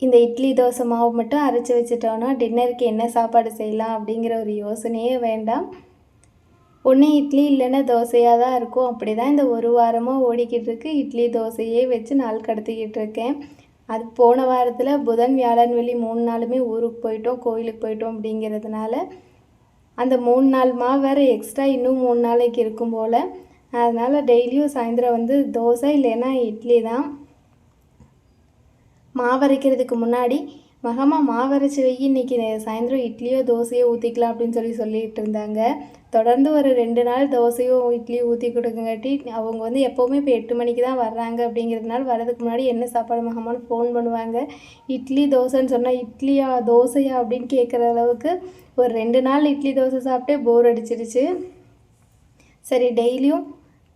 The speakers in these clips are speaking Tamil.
இந்த இட்லி தோசை மாவு மட்டும் அரைச்சி வச்சுட்டோன்னா டின்னருக்கு என்ன சாப்பாடு செய்யலாம் அப்படிங்கிற ஒரு யோசனையே வேண்டாம். ஒன்று இட்லி இல்லைன்னா தோசையாக தான் இருக்கும். அப்படி தான் இந்த ஒரு வாரமாக ஓடிக்கிட்டு இருக்கு. இட்லி தோசையே வச்சு நாள் கடத்திக்கிட்டு இருக்கேன். அது போன வாரத்தில் புதன் வியாழன் வெள்ளி 3 நாளுமே ஊருக்கு போயிட்டோம், கோயிலுக்கு போயிட்டோம் அப்படிங்கிறதுனால அந்த 3 நாள் மாவு வேறு எக்ஸ்ட்ரா இன்னும் 3 நாளைக்கு இருக்கும் போல். அதனால் டெய்லியும் சாயந்தரம் வந்து தோசை இல்லைன்னா இட்லி தான். மாவரைக்கிறதுக்கு முன்னாடி மகமா மாவரைச்சி வை, இன்றைக்கி சாயந்தரம் இட்லியோ தோசையோ ஊற்றிக்கலாம் அப்படின்னு சொல்லிட்டு இருந்தாங்க. தொடர்ந்து ஒரு 2 நாள் தோசையோ இட்லியோ ஊற்றி கொடுக்கங்காட்டி அவங்க வந்து எப்போவுமே இப்போ 8 மணிக்கு தான் வர்றாங்க. அப்படிங்கிறதுனால வரதுக்கு முன்னாடி என்ன சாப்பாடு மகமான்னு ஃபோன் பண்ணுவாங்க. இட்லி தோசைன்னு சொன்னால் இட்லியா தோசையா அப்படின்னு கேட்குற அளவுக்கு ஒரு 2 நாள் இட்லி தோசை சாப்பிட்டே போர் அடிச்சிருச்சு. சரி, டெய்லியும்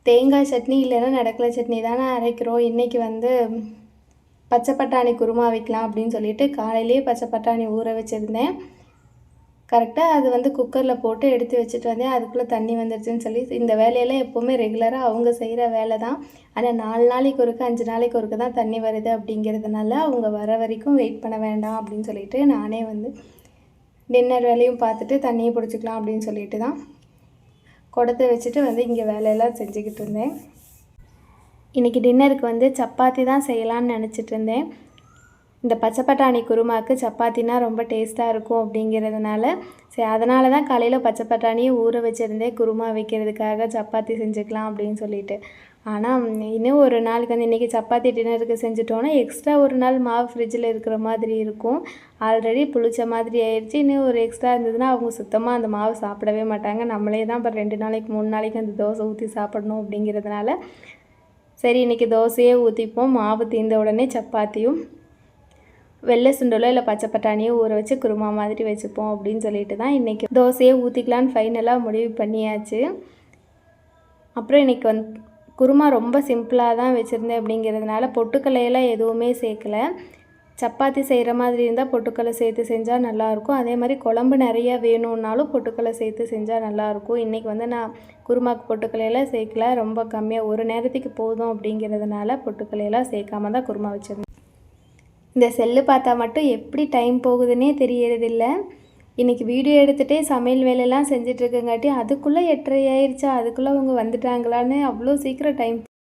தேங்காய் சட்னி இல்லைன்னா நடக்கலை சட்னி தானே அரைக்கிறோம். இன்றைக்கி வந்து பச்சை பட்டாணி குருமா வைக்கலாம் அப்படின்னு சொல்லிட்டு காலையிலேயே பச்சை பட்டாணி ஊற வச்சுருந்தேன். கரெக்டாக அது வந்து குக்கரில் போட்டு எடுத்து வச்சுட்டு வந்தேன். அதுக்குள்ளே தண்ணி வந்துடுச்சுன்னு சொல்லி இந்த வேலையெல்லாம் எப்போவுமே ரெகுலராக அவங்க செய்கிற வேலை தான். ஆனால் 4 நாளைக்கு ஒருக்க 5 நாளைக்கு ஒருக்க தான் தண்ணி வருது. அப்படிங்கிறதுனால அவங்க வர வரைக்கும் வெயிட் பண்ண வேண்டாம் அப்படின்னு சொல்லிட்டு நானே வந்து டின்னர் வேலையும் பார்த்துட்டு தண்ணியை பிடிச்சிக்கலாம் அப்படின்னு சொல்லிட்டு தான் குடத்தை வச்சுட்டு வந்து இங்கே வேலையெல்லாம் செஞ்சுக்கிட்டு இருந்தேன். இன்றைக்கி டின்னருக்கு வந்து சப்பாத்தி தான் செய்யலான்னு நினச்சிட்டு இருந்தேன். இந்த பச்சை பட்டாணி குருமாவுக்கு சப்பாத்தினா ரொம்ப டேஸ்ட்டாக இருக்கும் அப்படிங்கிறதுனால சரி, அதனால தான் காலையில் பச்சை பட்டாணியை ஊற வச்சுருந்தேன் குருமா வைக்கிறதுக்காக சப்பாத்தி செஞ்சுக்கலாம் அப்படின்னு சொல்லிட்டு. ஆனால் இன்னும் ஒரு நாளைக்கு வந்து இன்றைக்கி சப்பாத்தி டின்னருக்கு செஞ்சுட்டோன்னா எக்ஸ்ட்ரா ஒரு நாள் மாவு ஃப்ரிட்ஜில் இருக்கிற மாதிரி இருக்கும். ஆல்ரெடி புளிச்ச மாதிரி ஆயிடுச்சு. இன்னும் ஒரு எக்ஸ்ட்ரா இருந்ததுன்னா அவங்க சுத்தமாக அந்த மாவு சாப்பிடவே மாட்டாங்க. நம்மளே தான் இப்போ 2 நாளைக்கு 3 நாளைக்கு அந்த தோசை ஊற்றி சாப்பிடணும் அப்படிங்கிறதுனால சரி, இன்றைக்கி தோசையே ஊற்றிப்போம். மாவு தீர்ந்த உடனே சப்பாத்தியும் வெள்ளை சுண்டலோ இல்லை பச்சை பட்டாணியோ ஊற வச்சு குருமா மாதிரி வச்சுப்போம் அப்படின்னு சொல்லிட்டு தான் இன்றைக்கி தோசையே ஊற்றிக்கலான்னு ஃபைனலாக முடிவு பண்ணியாச்சு. அப்புறம் இன்றைக்கி வந்து குருமா ரொம்ப சிம்பிளாக தான் வச்சுருந்தேன். அப்படிங்கிறதுனால பொட்டுக்கல்லையெல்லாம் எதுவுமே சேர்க்கலை. சப்பாத்தி செய்கிற மாதிரி இருந்தால் பொட்டுக்கல்லை சேர்த்து செஞ்சால் நல்லாயிருக்கும். அதே மாதிரி குழம்பு நிறையா வேணும்னாலும் பொட்டுக்கல்லை சேர்த்து செஞ்சால் நல்லாயிருக்கும். இன்றைக்கி வந்து நான் குருமாக்கு பொட்டுக்கல்லையெல்லாம் சேர்க்கல. ரொம்ப கம்மியாக ஒரு நேரத்துக்கு போதும் அப்படிங்கிறதுனால பொட்டுக்கல்லையெல்லாம் சேர்க்காம தான் குருமா வச்சுருந்தேன். இந்த செல்லு பார்த்தா மட்டும் எப்படி டைம் போகுதுன்னே தெரியறதில்ல. இன்றைக்கி வீடியோ எடுத்துகிட்டே சமையல் வேலையெல்லாம் செஞ்சிட்ருக்கங்காட்டி அதுக்குள்ளே 8:30 ஆயிடுச்சா, அதுக்குள்ளே அவங்க வந்துட்டாங்களான்னு அவ்வளோ சீக்கிரம் டைம்